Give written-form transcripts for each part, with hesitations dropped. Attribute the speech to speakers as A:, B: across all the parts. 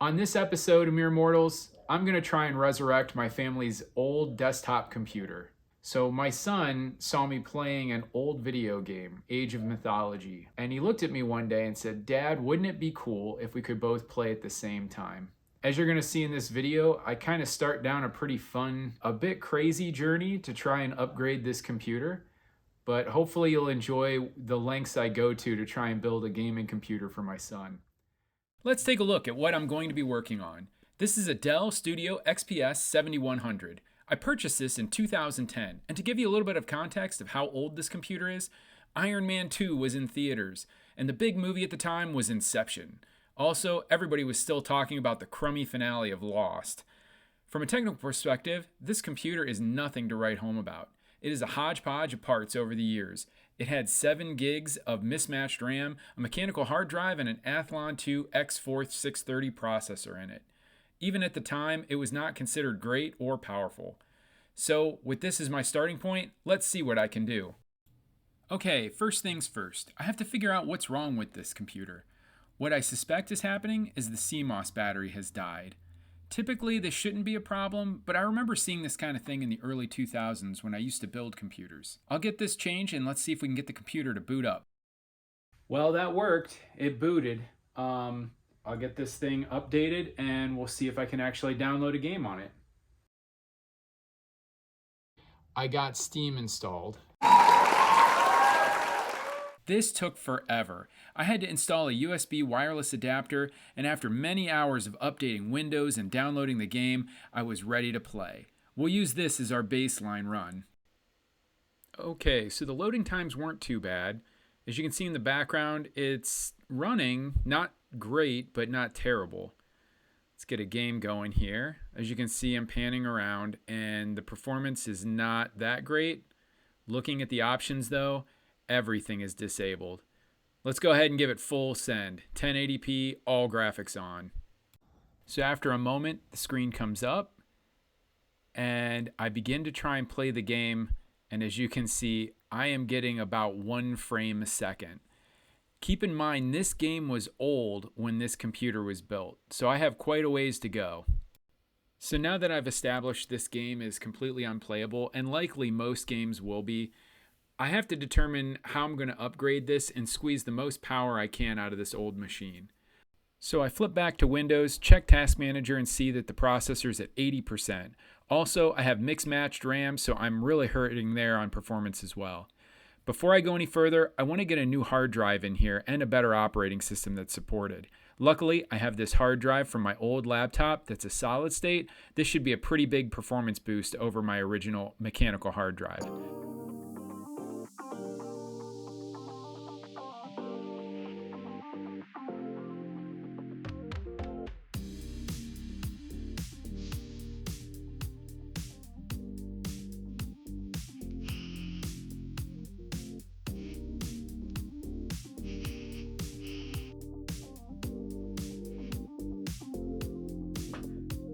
A: On this episode of Mere Mortals, I'm going to try and resurrect my family's old desktop computer. So my son saw me playing an old video game, Age of Mythology, and he looked at me one day and said, "Dad, wouldn't it be cool if we could both play at the same time?" As you're going to see in this video, I kind of start down a pretty fun, a bit crazy journey to try and upgrade this computer, but hopefully you'll enjoy the lengths I go to try and build a gaming computer for my son. Let's take a look at what I'm going to be working on. This is a Dell Studio XPS 7100. I purchased this in 2010, and to give you a little bit of context of how old this computer is, Iron Man 2 was in theaters, and the big movie at the time was Inception. Also, everybody was still talking about the crummy finale of Lost. From a technical perspective, this computer is nothing to write home about. It is a hodgepodge of parts over the years. It had 7 gigs of mismatched RAM, a mechanical hard drive, and an Athlon 2 X4 630 processor in it. Even at the time, it was not considered great or powerful. So, with this as my starting point, let's see what I can do. Okay, first things first. I have to figure out what's wrong with this computer. What I suspect is happening is the CMOS battery has died. Typically, this shouldn't be a problem, but I remember seeing this kind of thing in the early 2000s when I used to build computers. I'll get this changed and let's see if we can get the computer to boot up. Well, that worked. It booted. I'll get this thing updated and we'll see if I can actually download a game on it. I got Steam installed. This took forever. I had to install a USB wireless adapter, and after many hours of updating Windows and downloading the game, I was ready to play. We'll use this as our baseline run. Okay, so the loading times weren't too bad. As you can see in the background, it's running, not great, but not terrible. Let's get a game going here. As you can see, I'm panning around, and the performance is not that great. Looking at the options, though, everything is disabled. Let's go ahead and give it full send. 1080p, all graphics on. So after a moment, the screen comes up and I begin to try and play the game. And as you can see, I am getting about 1 frame a second. Keep in mind, this game was old when this computer was built, so I have quite a ways to go. So now that I've established this game is completely unplayable, and likely most games will be, I have to determine how I'm going to upgrade this and squeeze the most power I can out of this old machine. So I flip back to Windows, check Task Manager, and see that the processor's at 80%. Also, I have mixed matched RAM, so I'm really hurting there on performance as well. Before I go any further, I want to get a new hard drive in here and a better operating system that's supported. Luckily, I have this hard drive from my old laptop that's a solid state. This should be a pretty big performance boost over my original mechanical hard drive.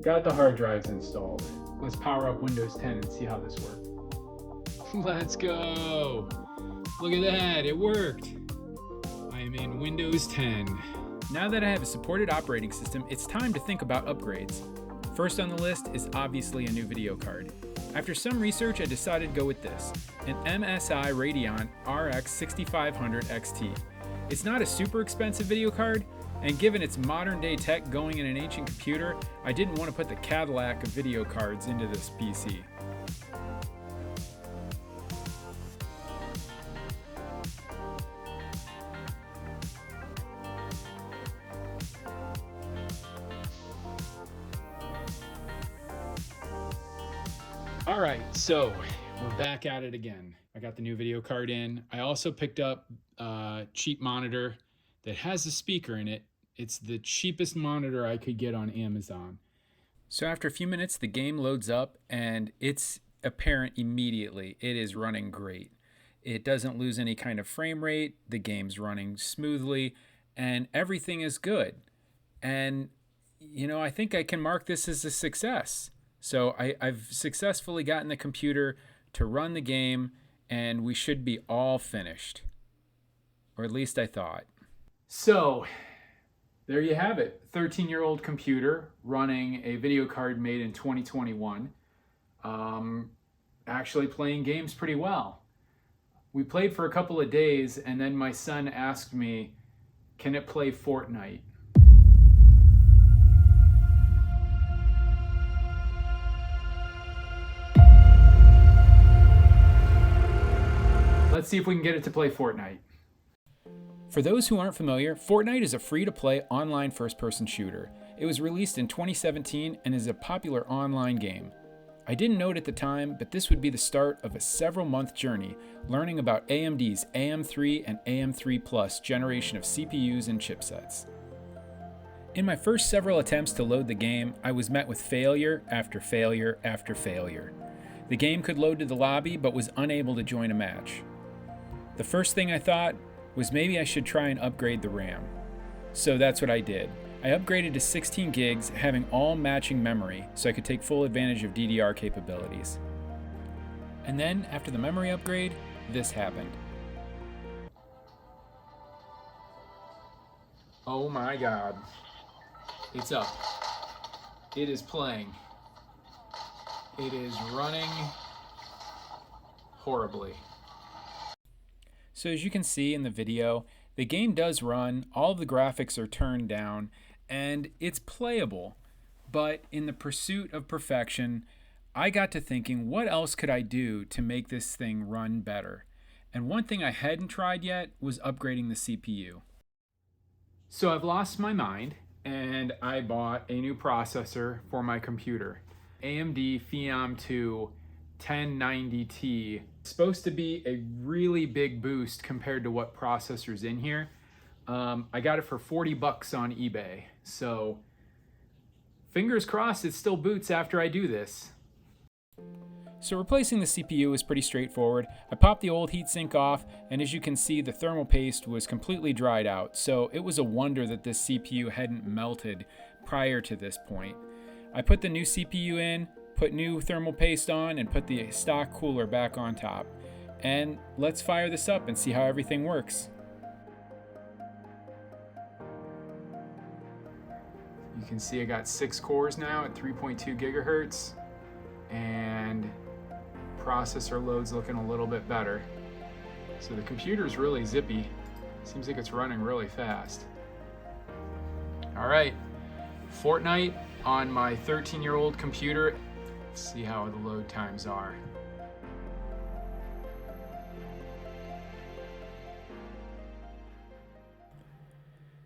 A: Got the hard drives installed. Let's power up Windows 10 and see how this works. Let's go! Look at that, it worked! I am in Windows 10. Now that I have a supported operating system, it's time to think about upgrades. First on the list is obviously a new video card. After some research, I decided to go with this, an MSI Radeon RX 6500 XT. It's not a super expensive video card, and given its modern day tech going in an ancient computer, I didn't want to put the Cadillac of video cards into this PC. Alright, so we're back at it again. I got the new video card in. I also picked up a cheap monitor that has a speaker in it. It's the cheapest monitor I could get on Amazon. So after a few minutes, the game loads up and it's apparent immediately. It is running great. It doesn't lose any kind of frame rate. The game's running smoothly and everything is good. And, you know, I think I can mark this as a success. So I've successfully gotten the computer to run the game and we should be all finished. Or at least I thought. So There you have it. 13-year-old computer running a video card made in 2021. Actually playing games pretty well. We played for a couple of days, and then my son asked me, can it play Fortnite? Let's see if we can get it to play Fortnite. For those who aren't familiar, Fortnite is a free-to-play online first-person shooter. It was released in 2017 and is a popular online game. I didn't know it at the time, but this would be the start of a several-month journey learning about AMD's AM3 and AM3 Plus generation of CPUs and chipsets. In my first several attempts to load the game, I was met with failure after failure after failure. The game could load to the lobby, but was unable to join a match. The first thing I thought was maybe I should try and upgrade the RAM. So that's what I did. I upgraded to 16 gigs, having all matching memory, so I could take full advantage of DDR capabilities. And then, after the memory upgrade, this happened. Oh my god. It's up. It is playing. It is running horribly. So as you can see in the video, the game does run, all of the graphics are turned down, and it's playable. But in the pursuit of perfection, I got to thinking, what else could I do to make this thing run better? And one thing I hadn't tried yet was upgrading the CPU. So I've lost my mind, and I bought a new processor for my computer. AMD Phenom 2 1090T. It's supposed to be a really big boost compared to what processor's in here. I got it for $40 on eBay. So fingers crossed it still boots after I do this. So replacing the CPU is pretty straightforward. I popped the old heatsink off, and as you can see, the thermal paste was completely dried out. So it was a wonder that this CPU hadn't melted prior to this point. I put the new CPU in, put new thermal paste on, and put the stock cooler back on top. And let's fire this up and see how everything works. You can see I got 6 cores now at 3.2 gigahertz, and processor load's looking a little bit better. So the computer's really zippy. Seems like it's running really fast. All right, Fortnite on my 13-year-old computer. Let's see how the load times are.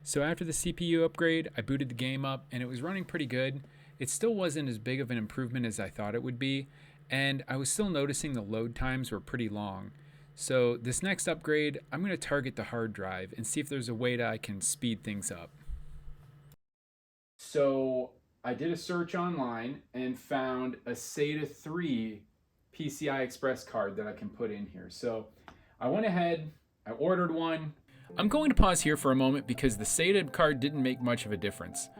A: So after the CPU upgrade, I booted the game up and it was running pretty good. It still wasn't as big of an improvement as I thought it would be, and I was still noticing the load times were pretty long. So this next upgrade, I'm going to target the hard drive and see if there's a way that I can speed things up. So I did a search online and found a SATA 3 PCI Express card that I can put in here. So I went ahead, I ordered one. I'm going to pause here for a moment because the SATA card didn't make much of a difference.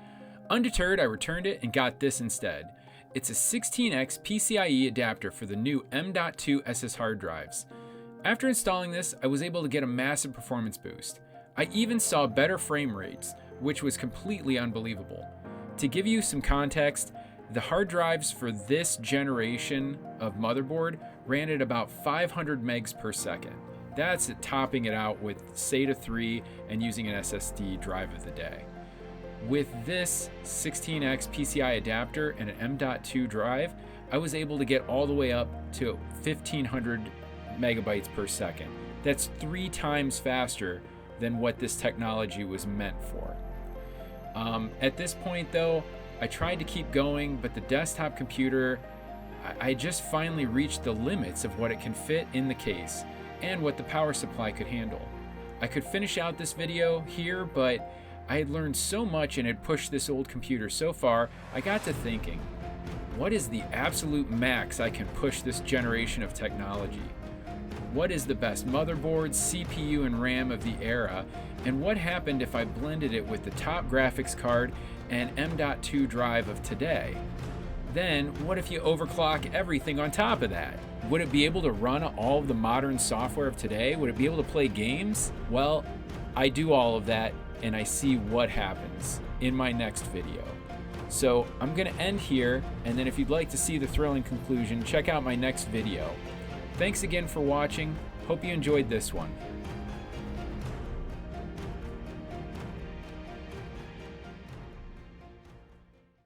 A: Undeterred, I returned it and got this instead. It's a 16x PCIe adapter for the new M.2 SS hard drives. After installing this, I was able to get a massive performance boost. I even saw better frame rates, which was completely unbelievable. To give you some context, the hard drives for this generation of motherboard ran at about 500 megs per second. That's topping it out with SATA 3 and using an SSD drive of the day. With this 16x PCI adapter and an M.2 drive, I was able to get all the way up to 1500 megabytes per second. That's 3 times faster than what this technology was meant for. At this point though, I tried to keep going, but the desktop computer, I just finally reached the limits of what it can fit in the case and what the power supply could handle. I could finish out this video here, but I had learned so much and had pushed this old computer so far, I got to thinking, what is the absolute max I can push this generation of technology? What is the best motherboard, CPU, and RAM of the era? And what happened if I blended it with the top graphics card and M.2 drive of today? Then, what if you overclock everything on top of that? Would it be able to run all of the modern software of today? Would it be able to play games? Well, I do all of that, and I see what happens in my next video. So I'm gonna end here, and then if you'd like to see the thrilling conclusion, check out my next video. Thanks again for watching. Hope you enjoyed this one.